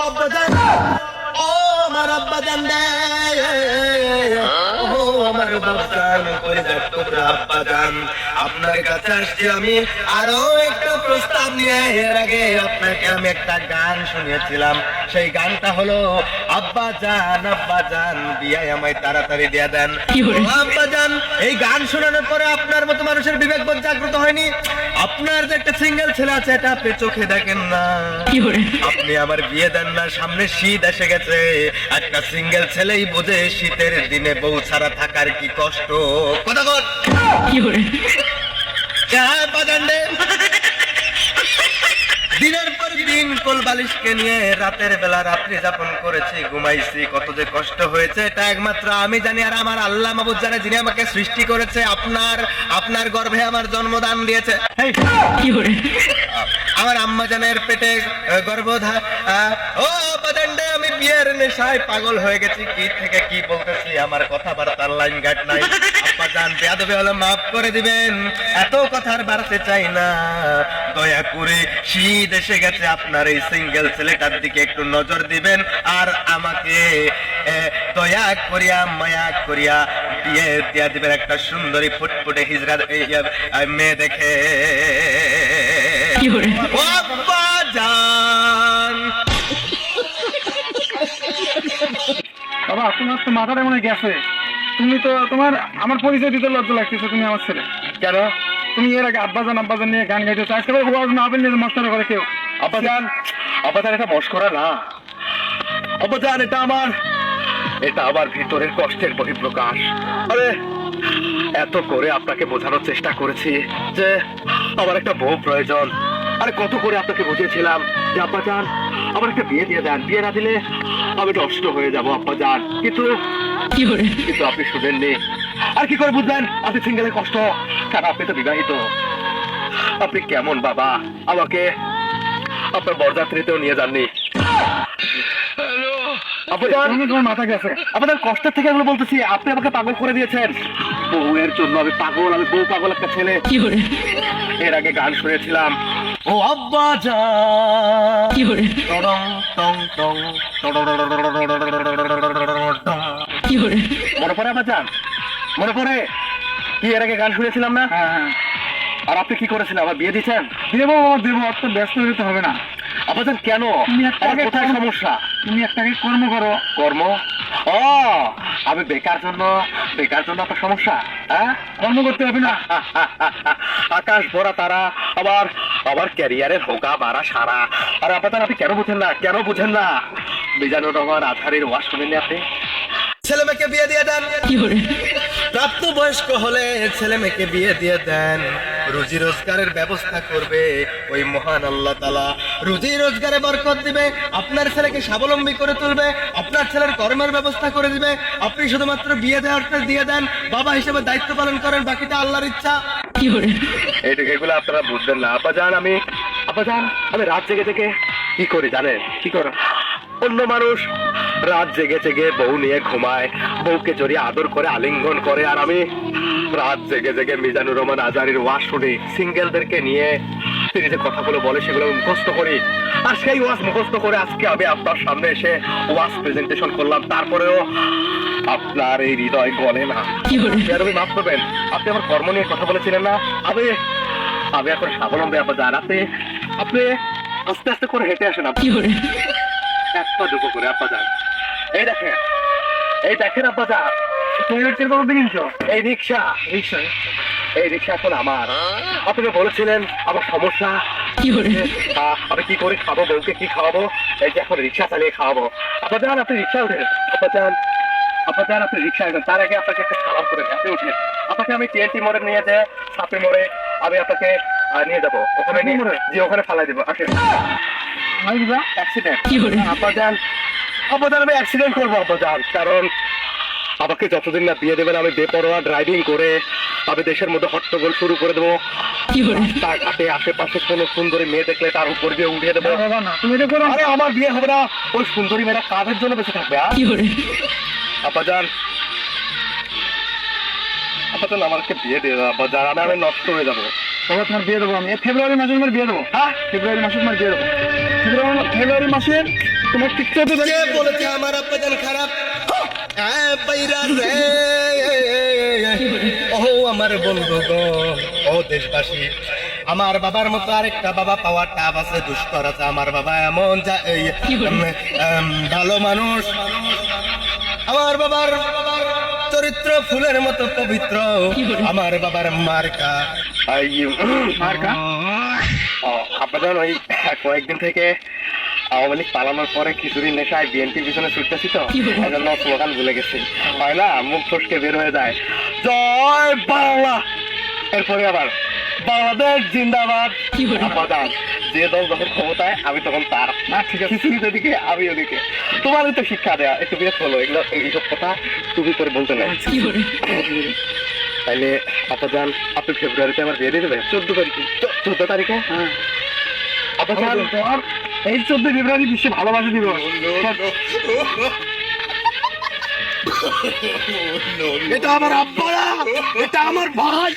আব্বাজান, ও আমার আব্বাজান রে, ও আমার বাপজান, কলিজার টুকরা আব্বাজান, আপনার কাছে আসছি আমি আরো একটা প্রস্তাব নিয়ে। এর আগে আপনাকে আমি একটা গান শুনিয়েছিলাম, সেই গানটা হলো আব্বাজান আব্বাজান বিয়ায় আমায় তাড়াতাড়ি দিয়ে দেন। আব্বাজান, এই গান শোনানোর পরে আপনার মতো মানুষের বিবেকবোধ জাগ্রত হয়নি? আপনার যে একটা সিঙ্গেল ছেলে আছে এটা আপনি চোখে দেখেন না, আপনি আমার বিয়ে দেন না। সামনে শীত এসে গেছে, একটা সিঙ্গেল ছেলেই বোঝে শীতের দিনে বউ ছাড়া থাকার কি কষ্ট। কথা বল দিনের পর দিন কোল বালিশকে নিয়ে রাতের বেলা রাত্রি যাপন করেছি, ঘুমাইছি, কত যে কষ্ট হয়েছে এটা একমাত্র আমি জানি, আর আমার আল্লাহ মাবুদ জানে, যিনি আমাকে সৃষ্টি করেছে, আপনার গর্ভে আমার জন্মদান দিয়েছে। আমার আম্মা জানের পেটে গর্ভধার। ও বাদান্ডে, আমি বিয়ের নেশায় পাগল হয়ে গেছি। কি থেকে কি বলতেছি, আমার কথাবার্তার লাইন গাট নাই। আব্বা জান, বেয়াদবি হলে মাফ করে দিবেন, এত কথার বাড়তে চাই না। দয়া করে শীত এসে গেছে, আপনার এই সিঙ্গেল ছেলেটার দিকে একটু নজর দিবেন, আর আমাকে দয়া করিয়া মায়া করিয়া বিয়ে দিয়া দিবেন একটা সুন্দরী ফুটফুটে হিজড়া মেয়ে দেখে। বাবা, তোমার তো মাথাটা মনে গেছে। তুমি তো আমার পরিচয় দিতে লজ্জা লাগতেছে। তুমি আমার ছেলে কেন? তুমি এর আগে আব্বাজান আব্বাজান নিয়ে গান গাইতেছো, আজকে ওয়াজ মাহফিল নিয়ে মস্করা করে কেউ। আব্বাজান এটা মস্করা না আব্বাজান, এটা আমার ভিতরের কষ্টের বহিঃপ্রকাশ। আরে এত করে আপনাকে বোঝানোর চেষ্টা করেছি যে আমার একটা বউ প্রয়োজন। আরে কত করে আপনাকে বুঝিয়েছিলাম যে আব্বাজান আমার একটা বিয়ে দিয়ে দেন, বিয়ে না দিলে আমি নষ্ট হয়ে যাবো আব্বাজান, কিন্তু আপনি শুনেননি। আর কি করে বুঝবেন আপনি সিঙ্গেলের কষ্ট? কারণ আপনি তো বিবাহিত। আপনি কেমন বাবা, আমাকে আপনার বরযাত্রীতেও নিয়ে যাননি। তোমার মাথা গেছে। আপনার কষ্টের থেকে এগুলো বলতেছি, আপনি আমাকে পাগল করে দিয়েছেন। বউয়ের জন্য আমি পাগল, আমি বউ পাগল একটা ছেলে। এর আগে গান শুনেছিলাম, ও আব্বাজান, মনে পড়ে আব্বাজান? মনে পড়ে? কি এর আগে গান শুনেছিলাম না? হ্যাঁ। আর আপনি কি করেছিলেন? আমার বিয়ে দিচ্ছেন? দেবো অত ব্যস্ত হতে হবে না। আব্বাজান কেন? কোথায় সমস্যা? তুমি একটা কর্ম করো। কর্ম? ও, আমি বেকার জন্য আপনার সমস্যা? হ্যাঁ, কর্ম করতে হবে না। আকাশ ভরা তারা, আবার ক্যারিয়ারের হোকা বাড়া সারা। আর আপাতত আপনি কেন বুঝেন না? মিজানুর রহমান আজহারের ওয়াজ শুনেননি আপনি? ছেলে মেয়েকে বিয়ে দিয়ে দেন, প্রাপ্ত বয়স্ক হলে ছেলে মেয়েকে বিয়ে দিয়ে দেন। রুজি রোজগারের ব্যবস্থা করবে ওই মহান আল্লাহ তাআলা, রুজি রোজগারে বরকত দিবে, আপনার ছেলেকে স্বাবলম্বী করে তুলবে, আপনার ছেলের কর্মের ব্যবস্থা করে দিবে। আপনি শুধুমাত্র বিয়ে দেওয়ারটা দিয়ে দেন, বাবা হিসেবে দায়িত্ব পালন করেন, বাকিটা আল্লাহর ইচ্ছা। এগুলো আপনারা বুঝবেন না আব্বাজান। আমি রাত জেগে কি করি জানেন? কি করো? অন্য মানুষ রাত জেগে বউ নিয়ে ঘুমায়, বউকে জড়িয়ে আদর করে আলিঙ্গন করে, আর আমি রাত জেগে মিজানুর রহমান আজহারীর ওয়াজ শুনি। সিঙ্গেলদেরকে নিয়ে তিনি যে কথাগুলো বলে সেগুলো মুখস্থ করি, আর সেই ওয়াজ মুখস্থ করে আজকে আমি আপনার সামনে এসে ওয়াজ প্রেজেন্টেশন করলাম। তারপরেও আপনার এই হৃদয় গলে না। আপনি মাফ করবেন, আপনি আমার কর্ম নিয়ে কথা বলেছিলেন না? আমি এখন স্বাবলম্বী আব্বাজান। আপনি আস্তে আস্তে করে হেঁটে আসেন, এক পা দুপো করে আব্বাজান। এই দেখেন আব্বাজান, এই রিক্সা এখন আমার। আপনাকে বলেছিলেন আমার সমস্যা, আমি কি করে খাবো, বউকে কি খাওয়াবো, এই যে এখন রিক্সা চালিয়ে খাওয়াবো। আব্বাজান আপনি রিক্সা উঠেন, আব্বাজান আপনি রিক্সা উঠেন। তার আগে আপনাকে একটা সালাম করে আপনি উঠেন। আপনাকে আমি টিএনটি মোড়ে নিয়ে যাই, সাপে মোড়ে আমি আপনাকে নিয়ে যাবো, ওখানে ফালাই দেবো। আসেন। অ্যাক্সিডেন্ট? আব্বাজান আমি অ্যাক্সিডেন্ট করবো আব্বাজান, কারণ আমাকে যতদিন না বিয়ে দেবেন আমি বেপরোয়া ড্রাইভিং করে আমি দেশের মধ্যে হট্টগোল শুরু করে দেবো। তার ঘাটে আশেপাশে কোনো সুন্দরী মেয়ে দেখলে তার উপর দিয়ে উঠিয়ে দেবো। আরে আমার বিয়ে হবে না, ওই সুন্দরী মেয়েরা কাদের জন্য বেঁচে থাকবে? আব্বাজান আমাকে বিয়ে দিয়ে দেবো আব্বাজান, আমি নষ্ট হয়ে যাবো। তোমার বিয়ে দেবো আমি ফেব্রুয়ারি মাসে। বিয়ে দেবো। হ্যাঁ, ফেব্রুয়ারি মাসে তোমার বিয়ে দেবো। ফেব্রুয়ারি মাসের তোমার ঠিক 14 কে তারিখ বলেছে আমার আব্বাজান খারাপ? বাইরা রে ও আমার বন্ধুগণ, ও দেশবাসী, আমার বাবার মতো আরেকটা বাবা পাওয়ার টাপ আছে, দুষ্কর আছে। আমার বাবা এমন ভালো মানুষ। আমার বাবার চরিত্র ফুলের মতো পবিত্র। আমার বাবার মার্কা মার্কা? আব্বাজান ওই কয়েকদিন থেকে আওয়ামী লীগ পালানোর পরে খিচুড়ির নেশায় বিএনপির পিছনে ছুটতেছি তো, এজন্য স্লোগান ভুলে গেছি। হয় না, মুখ ফসকে বের হয়ে যায় জয় বাংলা, এরপরে আবার বাংলাদেশ জিন্দাবাদ। আব্বাজান, যে দল যখন ক্ষমতায় আমি তখন তার। না ঠিক আছে, খিচুড়ি ওদিকে আমি ওদিকে। তোমারই তো শিক্ষা দেয়া, একটু বিরত হলো এগুলো, এইসব কথা তুমি করে বলতে নাই। তাইলে আব্বাজান, আপনি ফেব্রুয়ারিতে আমার বিয়ে দিয়ে দেবেন? 14 তারিখে। 14 তারিখে? হ্যাঁ, আব্বাজান, তোমার এই 14 ফেব্রুয়ারি বিশ্ব ভালোবাসা দিবস। এটা আমার আব্বা না, এটা আমার ভাই।